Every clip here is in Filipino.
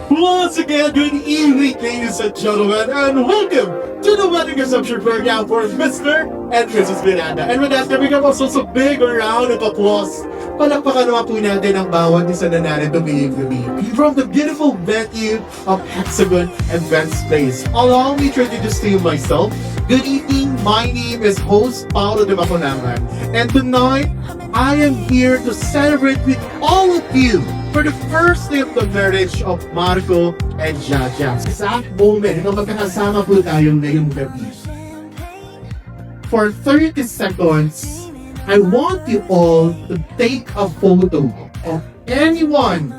Once again, good evening, ladies and gentlemen, and welcome to the wedding reception program for Mr. and Mrs. Miranda. And with that, we can also a big round of applause. Palakpakan naman po natin ang bawat isa na narito from the beautiful venue of Hexagon Events Place. Allow me to introduce to you myself. Good evening, my name is host Paolo de Maconangan, and tonight, I am here to celebrate with all of you for the first day of the marriage of Marco and Jaja. Sa exact moment na magkakasama po tayo ngayong gabi. For 30 seconds, I want you all to take a photo of anyone.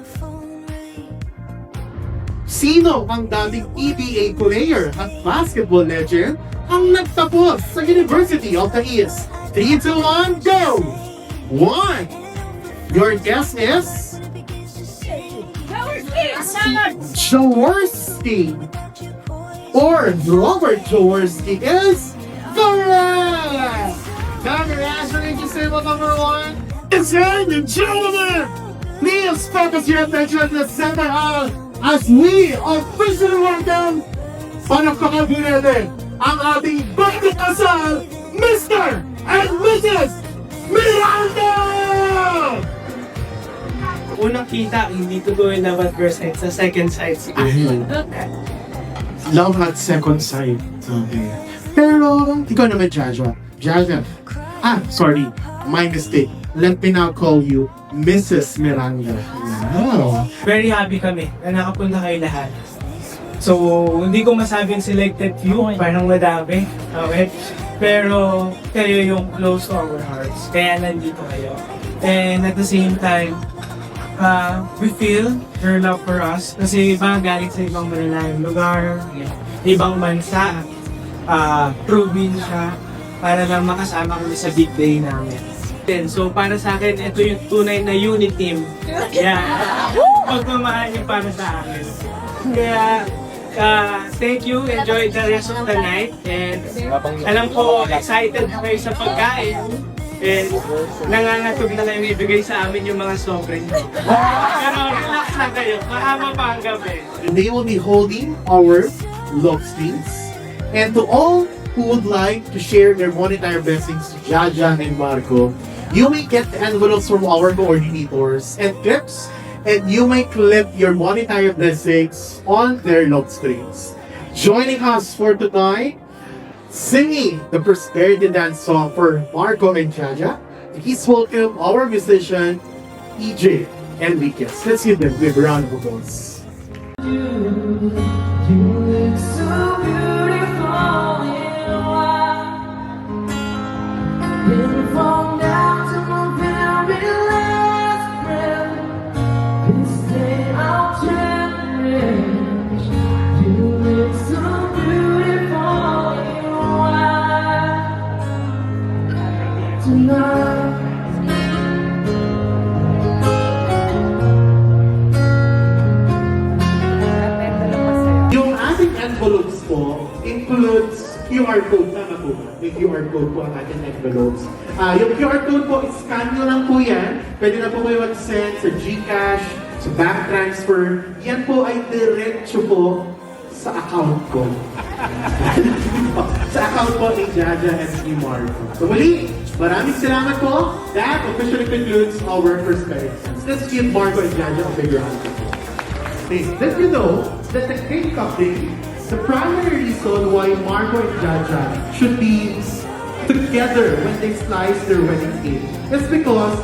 Sino ang dating PBA player at basketball legend ang nagtapos sa University of the East? 3, 2, 1, go! 1. Your guess is? Jaworski. Or Robert Jaworski is correct! Congratulations, table number 1. Ladies and gentlemen, please focus your attention to the center aisle as we officially welcome panagpakabunin ang ating bagong kasal, Mr. and Mrs. Miranda! Unang kita, hindi totoo yung love at first sight. Sa second sight siguro. Love at second sight. Okay. Pero, ikaw naman, Jaja. Jaja. Sorry. My mistake. Let me now call you Mrs. Miranda. Wow. Very happy kami na nakapunta kayo lahat. So, hindi ko masabing selected few, parang madami. Okay? Pero, kayo yung close to our hearts. Kaya nandito kayo. And at the same time, we feel your love for us. Kasi iba galing sa ibang malalayong lugar, ibang bansa, probinsya, para lang makasama kami sa big day namin. So, para sa akin, ito yung tunay na unit team. Yeah. Pagmamahal yung para sa akin. Kaya, thank you. Enjoy the rest of the night. And alam ko, excited na kayo sa pagkain. And nangangatog na lang ibigay sa amin yung mga sobre nyo. Pero relax lang kayo. Mahaba pa ang gabi. They will be holding our love streams. And to all who would like to share their monetary blessings to Jaja and Marco, you may get the envelopes from our coordinators and clips, and you may clip your monetary blessings on their love streams. Joining us for tonight, singing the prosperity dance song for Marco and Jaja, please welcome our musician, EJ Enriquez. Let's give them a big round of applause. Yung ating envelopes po includes QR code. Tama po ba? May QR code po ang ating envelopes. Yung QR code po, scan nyo lang po yan. Pwede na po kayo mag-send sa GCash, sa bank transfer. Yan po ay diretso po sa account ko. Sa account po ni Jaja and ni Marco. So muli, maraming salamat po. That officially concludes our first guidance. Let's give Marco and Jaja a big round of applause. Let you know that the cake cutting, the primary reason why Marco and Jaja should be together when they slice their wedding cake is because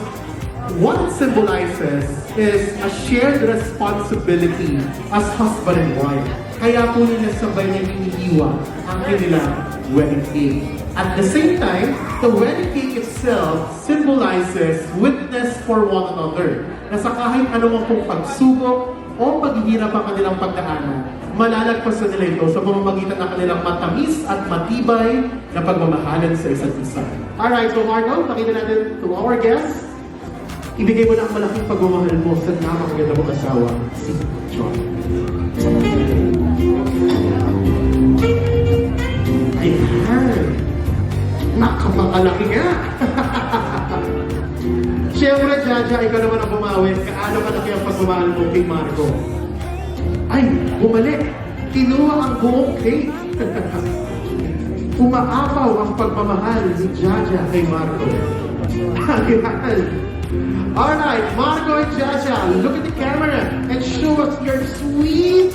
what it symbolizes is a shared responsibility as husband and wife. Kaya po nila sabay na iniiwan ang kanilang wedding cake. At the same time, the wedding cake itself symbolizes witness for one another. Na sa kahit anumang pong pagsubok o paghihirap ang kanilang pagdaanan, malalagpasan nila ito sa pamamagitan ng kanilang matamis at matibay na pagmamahalan sa isa't isa. Alright, so Marco, pakita natin to our guests. Ibigay mo na ang malaking pagmamahal mo sa napakaganda mong asawa, si John. Ayan. Nakapakalaki nga. Siyempre, Jaja, ikaw naman ang bumawi. Kaano kalaki ang pagmamahal mo kay Marco? Ay, bumalik. Kinuha ang buong cake. Umaapaw ang pagmamahal ni Jaja kay Marco. Ayan. Alright, Marco and Jaja, look at the camera and show us your sweet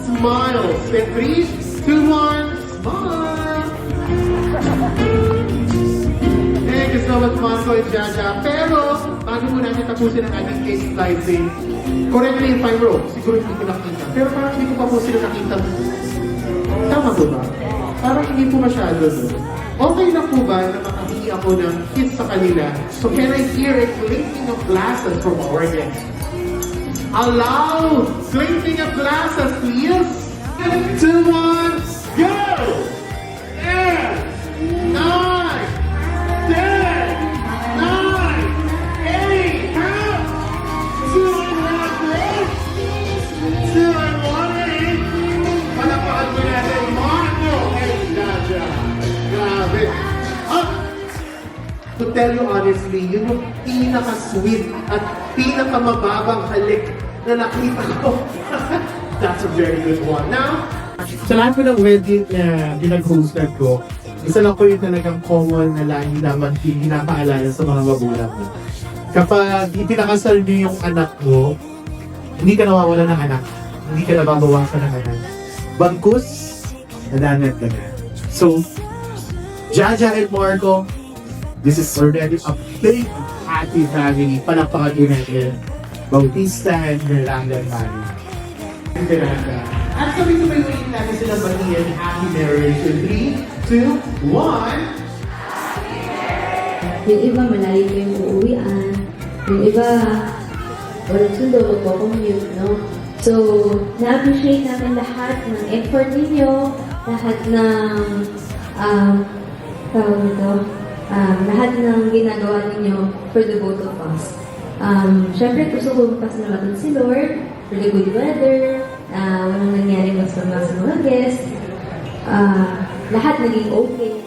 smiles. In 3, 2, 1, smile! Thank you so much, Marco and Jaja. Pero, bago mo natin tapusin ang ating case slicing, correct me if I'm wrong, siguro hindi ko nakita. Pero parang hindi ko pa po sila nakita. Tama po ba? Parang hindi po masyado, no? Okay na po ba na makahingi ako ng kiss sa kanila? So can I hear a clinking of glasses from our guests? Allow clinking of glasses, please! 2, 1, go! 10, 9, 10, 9, 8, count! 2 and 1, 2 and 1, 8. Palakpakan mo natin, Marco and Jaja. Grabe. To tell you honestly, yun yung pinaka-sweet at pinaka-mababang halik na nakita ko. That's a very good one. Now, sa lahat po ng wedding na pinag-hosted ko, isa lang po yung talagang common na lagi naman pinapaalala sa mga magulang mo. Kapag ipinakasal niyo yung anak mo, hindi ka nawawala ng anak. Hindi ka nababawasan ng anak. Bangkus, nananat ka na. So, Jaja and Marco, this is already a big happy family. Palakpakan din natin. Bautista and Miranda and Mari. Miranda. At sabi ko kayo natin sila batiin happy marriage in 3, 2, 1. Yung iba malayo pa yung uuwian. Yung iba walang sundo, magpo-commute, no? So, na-appreciate natin lahat ng effort ninyo, lahat ng lahat ng ginagawa ninyo for the both of us. Siyempre, gusto ko pasalamatan si Lord for the good weather, walang nangyari mas sa mga guests, lahat naging okay.